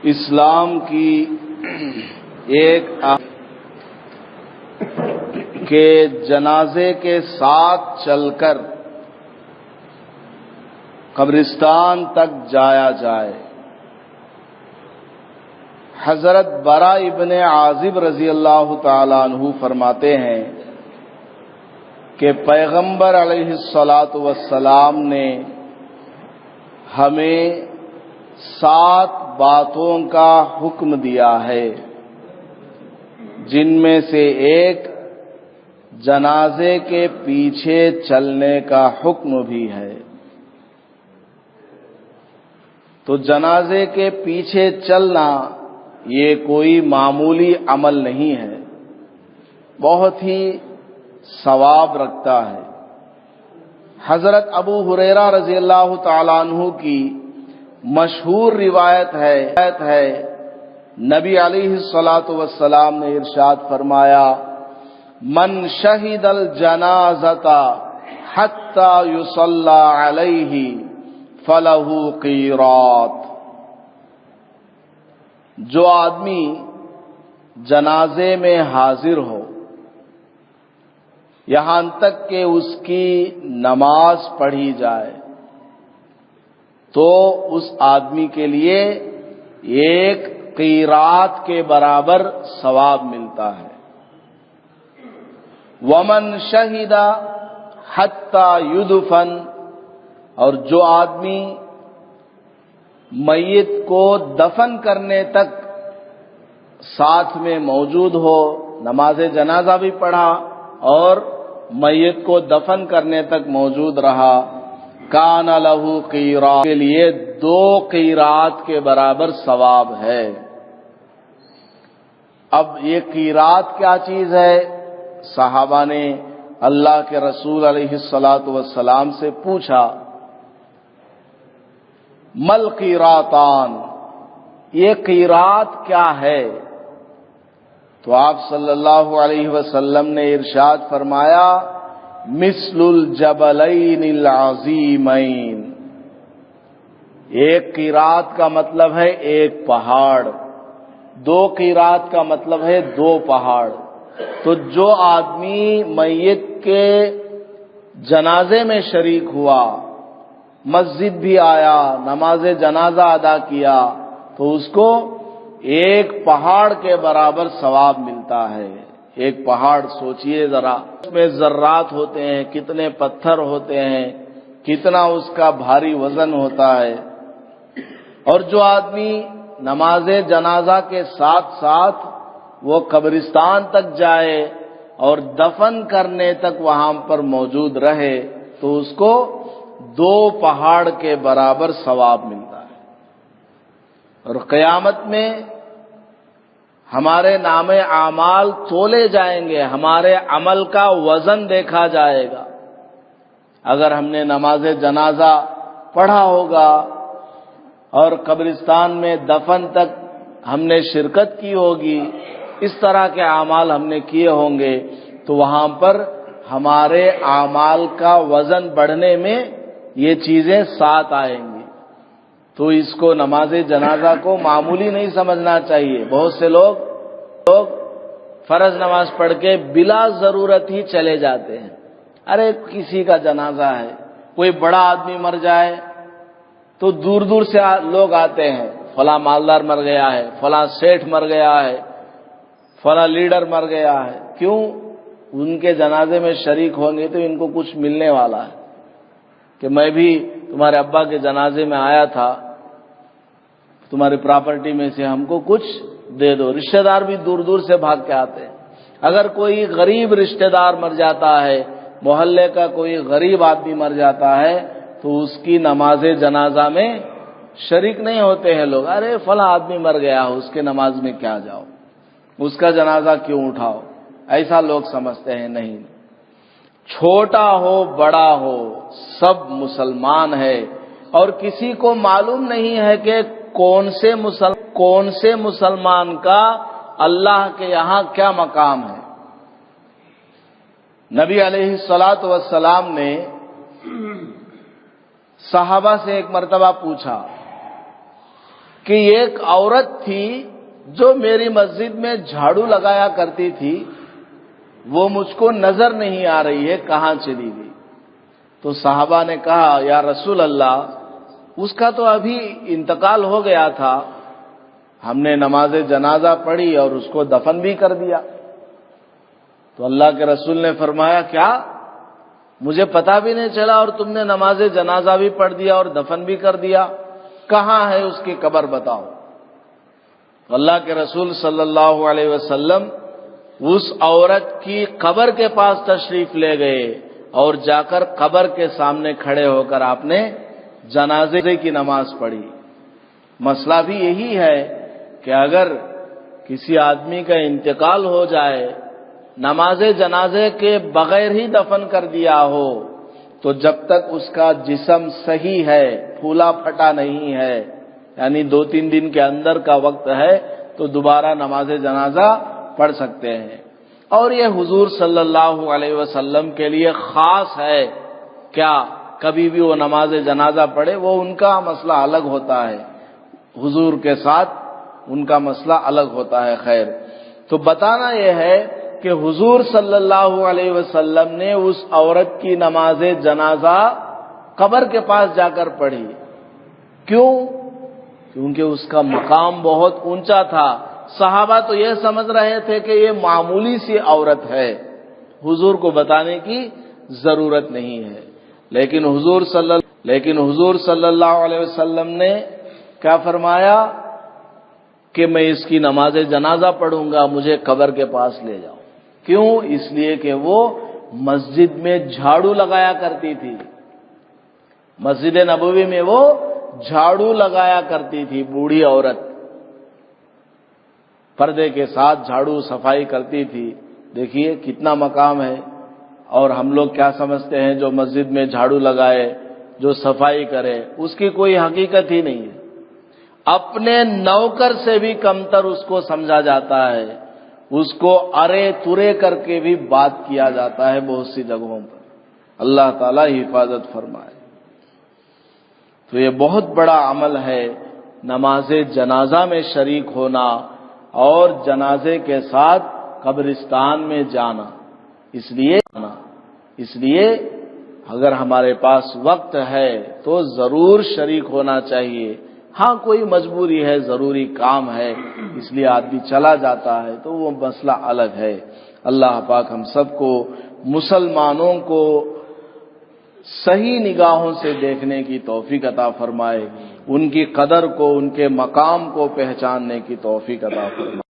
اسلام کی ایک کہ جنازے کے ساتھ چل کر قبرستان تک جایا جائے۔ حضرت برا ابن عازب رضی اللہ تعالی عنہ فرماتے ہیں کہ پیغمبر علیہ الصلاۃ والسلام نے ہمیں 7 باتوں کا حکم دیا ہے، جن میں سے ایک جنازے کے پیچھے چلنے کا حکم بھی ہے۔ تو جنازے کے پیچھے چلنا یہ کوئی معمولی عمل نہیں ہے، بہت ہی ثواب رکھتا ہے۔ حضرت ابو ہریرہ رضی اللہ تعالیٰ عنہ کی مشہور روایت ہے نبی علیہ الصلاۃ والسلام نے ارشاد فرمایا، من شہد الجنازۃ حتی یصلی علیہ فلہ قیراط۔ جو آدمی جنازے میں حاضر ہو یہاں تک کہ اس کی نماز پڑھی جائے تو اس آدمی کے لیے 1 قیراط کے برابر ثواب ملتا ہے۔ ومن شہد حتی یدفن، اور جو آدمی میت کو دفن کرنے تک ساتھ میں موجود ہو، نماز جنازہ بھی پڑھا اور میت کو دفن کرنے تک موجود رہا، کان لہ قیراط، کے لیے 2 قیراط کے برابر ثواب ہے۔ اب یہ قیراط کیا چیز ہے؟ صحابہ نے اللہ کے رسول علیہ الصلاۃ والسلام سے پوچھا، مل قیراطان، یہ قیراط کیا ہے؟ تو آپ صلی اللہ علیہ وسلم نے ارشاد فرمایا، مثل الجبلین العظیمین۔ 1 قیراط کا مطلب ہے 1 پہاڑ، 2 قیراط کا مطلب ہے 2 پہاڑ۔ تو جو آدمی میت کے جنازے میں شریک ہوا، مسجد بھی آیا، نماز جنازہ ادا کیا، تو اس کو 1 پہاڑ کے برابر ثواب ملتا ہے۔ 1 پہاڑ سوچئے ذرا، اس میں ذرات ہوتے ہیں، کتنے پتھر ہوتے ہیں، کتنا اس کا بھاری وزن ہوتا ہے۔ اور جو آدمی نماز جنازہ کے ساتھ ساتھ وہ قبرستان تک جائے اور دفن کرنے تک وہاں پر موجود رہے تو اس کو 2 پہاڑ کے برابر ثواب ملتا ہے۔ اور قیامت میں ہمارے نام اعمال تولے جائیں گے، ہمارے عمل کا وزن دیکھا جائے گا۔ اگر ہم نے نماز جنازہ پڑھا ہوگا اور قبرستان میں دفن تک ہم نے شرکت کی ہوگی، اس طرح کے اعمال ہم نے کیے ہوں گے، تو وہاں پر ہمارے اعمال کا وزن بڑھنے میں یہ چیزیں ساتھ آئیں گی۔ تو اس کو نماز جنازہ کو معمولی نہیں سمجھنا چاہیے۔ بہت سے لوگ فرض نماز پڑھ کے بلا ضرورت ہی چلے جاتے ہیں۔ ارے کسی کا جنازہ ہے، کوئی بڑا آدمی مر جائے تو دور دور سے لوگ آتے ہیں، فلاں مالدار مر گیا ہے، فلاں سیٹھ مر گیا ہے، فلاں لیڈر مر گیا ہے۔ کیوں؟ ان کے جنازے میں شریک ہوں گے تو ان کو کچھ ملنے والا ہے کہ میں بھی تمہارے ابا کے جنازے میں آیا تھا، تمہاری پراپرٹی میں سے ہم کو کچھ دے دو۔ رشتہ دار بھی دور دور سے بھاگ کے آتے ہیں۔ اگر کوئی غریب رشتہ دار مر جاتا ہے، محلے کا کوئی غریب آدمی مر جاتا ہے، تو اس کی نماز جنازہ میں شریک نہیں ہوتے ہیں لوگ۔ ارے فلاں آدمی مر گیا، اس کے نماز میں کیا جاؤ، اس کا جنازہ کیوں اٹھاؤ، ایسا لوگ سمجھتے ہیں۔ نہیں، چھوٹا ہو بڑا ہو سب مسلمان ہے، اور کسی کو معلوم نہیں ہے کہ کون سے مسلمان کا اللہ کے یہاں کیا مقام ہے۔ نبی علیہ الصلاۃ والسلام نے صحابہ سے ایک مرتبہ پوچھا کہ ایک عورت تھی جو میری مسجد میں جھاڑو لگایا کرتی تھی، وہ مجھ کو نظر نہیں آ رہی ہے، کہاں چلی گئی؟ تو صحابہ نے کہا یا رسول اللہ، اس کا تو ابھی انتقال ہو گیا تھا، ہم نے نماز جنازہ پڑھی اور اس کو دفن بھی کر دیا۔ تو اللہ کے رسول نے فرمایا کیا مجھے پتا بھی نہیں چلا اور تم نے نماز جنازہ بھی پڑھ دیا اور دفن بھی کر دیا؟ کہاں ہے اس کی قبر بتاؤ؟ تو اللہ کے رسول صلی اللہ علیہ وسلم اس عورت کی قبر کے پاس تشریف لے گئے اور جا کر قبر کے سامنے کھڑے ہو کر آپ نے جنازے کی نماز پڑھی۔ مسئلہ بھی یہی ہے کہ اگر کسی آدمی کا انتقال ہو جائے، نماز جنازے کے بغیر ہی دفن کر دیا ہو، تو جب تک اس کا جسم صحیح ہے، پھولا پھٹا نہیں ہے، یعنی 2-3 دن کے اندر کا وقت ہے، تو دوبارہ نماز جنازہ پڑھ سکتے ہیں۔ اور یہ حضور صلی اللہ علیہ وسلم کے لیے خاص ہے، کیا کبھی بھی وہ نماز جنازہ پڑھے، وہ ان کا مسئلہ الگ ہوتا ہے، حضور کے ساتھ ان کا مسئلہ الگ ہوتا ہے۔ خیر، تو بتانا یہ ہے کہ حضور صلی اللہ علیہ وسلم نے اس عورت کی نماز جنازہ قبر کے پاس جا کر پڑھی۔ کیوں؟ کیونکہ اس کا مقام بہت اونچا تھا۔ صحابہ تو یہ سمجھ رہے تھے کہ یہ معمولی سی عورت ہے، حضور کو بتانے کی ضرورت نہیں ہے، لیکن حضور صلی اللہ علیہ وسلم نے کیا فرمایا کہ میں اس کی نماز جنازہ پڑھوں گا، مجھے قبر کے پاس لے جاؤ۔ کیوں؟ اس لیے کہ وہ مسجد میں جھاڑو لگایا کرتی تھی، مسجد نبوی میں وہ جھاڑو لگایا کرتی تھی، بوڑھی عورت پردے کے ساتھ جھاڑو صفائی کرتی تھی۔ دیکھیے کتنا مقام ہے، اور ہم لوگ کیا سمجھتے ہیں جو مسجد میں جھاڑو لگائے، جو صفائی کرے، اس کی کوئی حقیقت ہی نہیں ہے، اپنے نوکر سے بھی کمتر اس کو سمجھا جاتا ہے، اس کو ارے ترے کر کے بھی بات کیا جاتا ہے بہت سی جگہوں پر۔ اللہ تعالیٰ حفاظت فرمائے۔ تو یہ بہت بڑا عمل ہے نماز جنازہ میں شریک ہونا اور جنازے کے ساتھ قبرستان میں جانا۔ اس لیے اگر ہمارے پاس وقت ہے تو ضرور شریک ہونا چاہیے۔ ہاں کوئی مجبوری ہے، ضروری کام ہے، اس لیے آدمی چلا جاتا ہے تو وہ مسئلہ الگ ہے۔ اللہ پاک ہم سب کو مسلمانوں کو صحیح نگاہوں سے دیکھنے کی توفیق عطا فرمائے، ان کی قدر کو، ان کے مقام کو پہچاننے کی توفیق عطا فرمائے۔